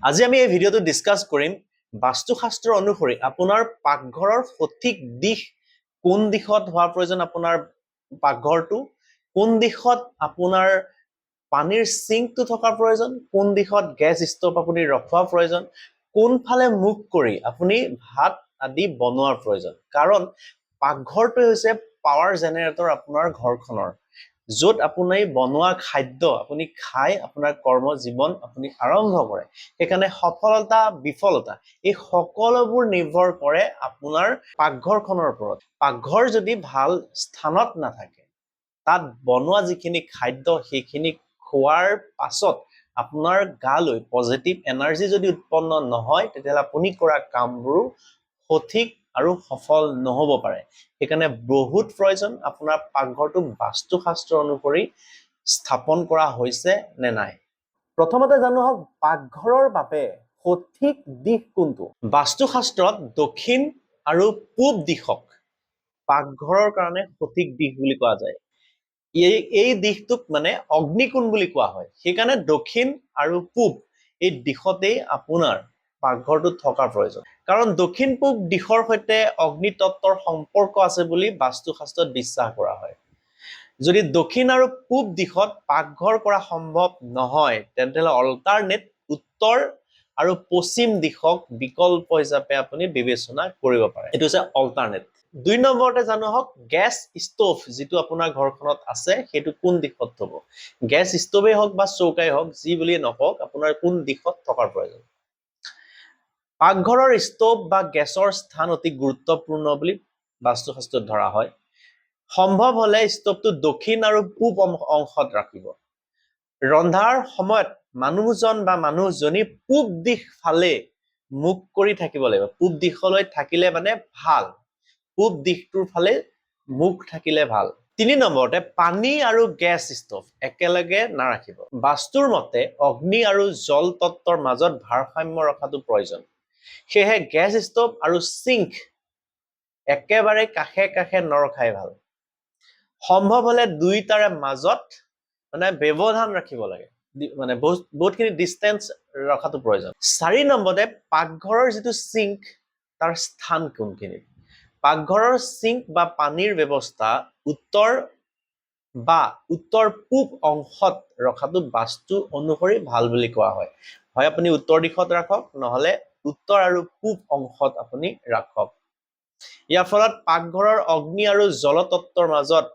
আজি আমি এই ভিডিওটো ডিসকাস কৰিম বাস্তুশাস্ত্ৰ অনুসৰি আপোনাৰ পাকঘৰৰ সঠিক দিশ কোন দিশত হোৱা প্ৰয়োজন আপোনাৰ পাকঘৰটো কোন দিশত আপোনাৰ পানীৰ সিঙ্কটো থকা প্ৰয়োজন কোন দিশত গ্যাস ষ্টভ আপুনি ৰখোৱা প্ৰয়োজন কোনফালে মুখ কৰি আপুনি ভাত আদি বনোৱাৰ প্ৰয়োজন কাৰণ পাকঘৰটো হৈছে পাৱাৰ জেনাৰেটৰ আপোনাৰ ঘৰখনৰ য'ত আপুনি বনোৱা খাদ্য আপুনি খাই আপোনাৰ কৰ্ম জীৱন আপুনি আৰম্ভ কৰে সেইকাৰণে সফলতা বিফলতা এই সকলোবোৰ নিৰ্ভৰ কৰে আপোনাৰ পাকঘৰখনৰ ওপৰত পাকঘৰ যদি ভাল স্থানত নাথাকে তাত বনোৱা যিখিনি খাদ্য সেইখিনি খোৱাৰ পাছত আপোনাৰ গালৈ পজিটিভ এনাৰ্জি যদি উৎপন্ন নহয় তেতিয়াহ'লে আপুনি কৰা কামবোৰ সঠিক আৰু সফল নহব পাৰে সেইকাৰণে বহুত প্ৰয়োজন আপোনাৰ পাকঘৰটো বাস্তুশাস্ত্ৰ অনুসৰি স্থাপন কৰা হৈছে নে নাই প্ৰথমতে জানো হওক পাকঘৰৰ বাবে সঠিক দিশ কোনটো বাস্তুশাস্ত্ৰত দক্ষিণ আৰু পূব দিশক পাকঘৰৰ কাৰণে সঠিক দিশ বুলি কোৱা যায় এই দিশটোক মানে অগ্নিকোণ বুলি কোৱা হয় সেইকাৰণে দক্ষিণ আৰু পূব এই দিশতেই আপোনাৰ পাকঘৰটো থকাৰ প্ৰয়োজন কাৰণ দক্ষিণ পূব দিশৰ সৈতে অগ্নিতত্ত্বৰ সম্পৰ্ক আছে বুলি বাস্তুশাস্ত্ৰত বিশ্বাস কৰা হয় যদি দক্ষিণ আৰু পূব দিশত পাকঘৰ কৰা সম্ভৱ নহয় তেন্তে অল্টাৰনেট উত্তৰ আৰু পশ্চিম দিশক বিকল্প হিচাপে আপুনি বিবেচনা কৰিব পাৰে এটো হৈছে অল্টাৰনেট দুই নম্বৰতে জানো হওক গ্যাস ষ্টভ যেটো আপোনাৰ ঘৰখনত আছে হেতু কোন দিশত থব গ্যাস ষ্টভে হওক বা চৌকাই হওক যি বুলি নকক আপোনাৰ কোন দিশত থকাৰ প্ৰয়োজন পাকঘৰৰ ষ্টভ বা গ্যাসৰ স্থান অতি গুৰুত্বপূৰ্ণ বুলি বাস্তুশাস্ত্ৰত ধৰা হয় সম্ভৱ হলে ষ্টভটো দক্ষিণ আৰু পূব অংশত ৰাখিব ৰন্ধাৰ সময়ত মানুহজন বা মানুহজনী পূব দিশ ফালে মুখ কৰি থাকিব লাগিব পূব দিশলৈ থাকিলে মানে ভাল পূব দিশটোৰ ফালে মুখ থাকিলে ভাল তিনি নম্বৰতে পানী আৰু গ্যাস ষ্টভ একেলগে নাৰাখিব বাস্তুৰ মতে অগ্নি আৰু জল তত্ত্বৰ মাজত ভাৰসাম্য ৰখাটো প্ৰয়োজন সেয়ে গ্যাস ষ্টভ আৰু সিঙ্ক একেবাৰে কাষে কাষে নৰখাই ভাল সম্ভৱ হলে দুইটাৰে মাজত মানে ব্যৱধান ৰাখিব লাগে মানে বহুতখিনি ডিসটেন্স ৰখাটো প্ৰয়োজন চাৰি নম্বৰতে পাকঘৰৰ যেটো সিঙ্ক তাৰ স্থান কোনখিনি পাকঘৰৰ সিঙ্ক বা পানীৰ ব্যৱস্থা উত্তৰ পূব অংশত ৰখাটো বাস্তু অনুসৰি ভাল বুলি কোৱা হয় হয় আপুনি উত্তৰ দিশত ৰাখক নহলে উত্তৰ আৰু পূব অংশত আপুনি ৰাখক ইয়াৰ ফলত পাকঘৰৰ অগ্নি আৰু জল তত্ত্বৰ মাজত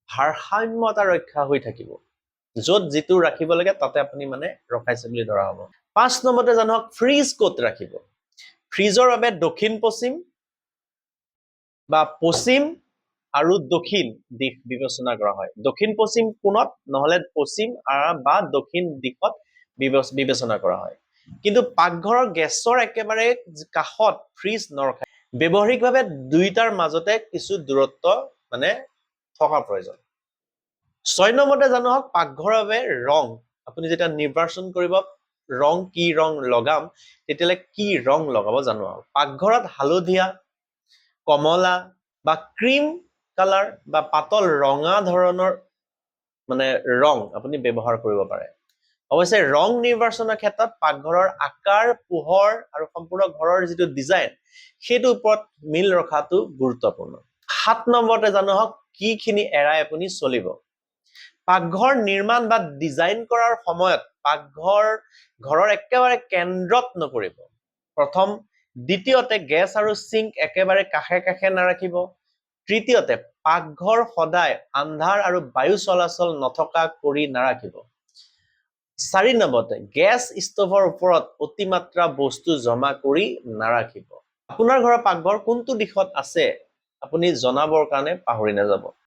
ভাৰসাম্যতা ৰক্ষা হৈ থাকিব য'ত যেটো ৰাখিব লাগে তাতে আপুনি মানে ৰখাইছে বুলি ধৰা হ'ব 5 নম্বৰতে জানক ফ্ৰিজ ক'ত ৰাখিব ফ্ৰিজৰ বাবে দক্ষিণ পশ্চিম বা পশ্চিম আৰু দক্ষিণ দিশ বিবেচনা কৰা হয় দক্ষিণ পশ্চিম কোণত নহলে পশ্চিম বা দক্ষিণ দিশত বিবেচনা কৰা হয় কিন্তু পাকঘৰৰ গেছৰ একেবাৰে কাষত ফ্ৰিজ নৰখায় ব্যৱহাৰিকভাৱে দুইটাৰ মাজতে কিছু দূৰত্ব মানে থকা প্ৰয়োজন 6 নম্বৰতে জানো হওক পাকঘৰৰ বাবে ৰং আপুনি যেটা নিৰ্বাচন কৰিব ৰং কি ৰং লগাম তেতিয়ালে কি ৰং লগাব জানো পাকঘৰত হালধীয়া কমলা বা ক্ৰীম কালাৰ বা পাতল ৰঙা ধৰণৰ মানে ৰং আপুনি ব্যৱহাৰ কৰিব পাৰে অৱশ্যে ৰং নিৰ্বাচনৰ ক্ষেত্ৰত পাকঘৰৰ আকাৰ পোহৰ আৰু সম্পূৰ্ণ ঘৰৰ যেটো ডিজাইন হেতু ওপৰত মিল ৰখাটো গুৰুত্বপূৰ্ণ 7 নম্বৰতে জানো হওক কিখিনি এৰাই আপুনি চলিব পাকঘৰ নিৰ্মাণ বা ডিজাইন কৰাৰ সময়ত ঘৰৰ একেবাৰে কেন্দ্ৰত নকৰিব প্ৰথম দ্বিতীয়তে গ্যাস আৰু সিঙ্ক একেবাৰে কাষে কাষে নাৰাখিব তৃতীয়তে পাকঘৰ সদায় আন্ধাৰ আৰু বায়ু চলাচল নথকা কৰি নাৰাখিব 4 নম্বৰতে গ্যাস ষ্টভৰ ওপৰত অতিমাত্ৰা বস্তু জমা কৰি নাৰাখিব আপোনাৰ ঘৰৰ পাকঘৰ কোনটো দিশত আছে আপুনি জনাবৰ কাৰণে পাহৰি নাযাব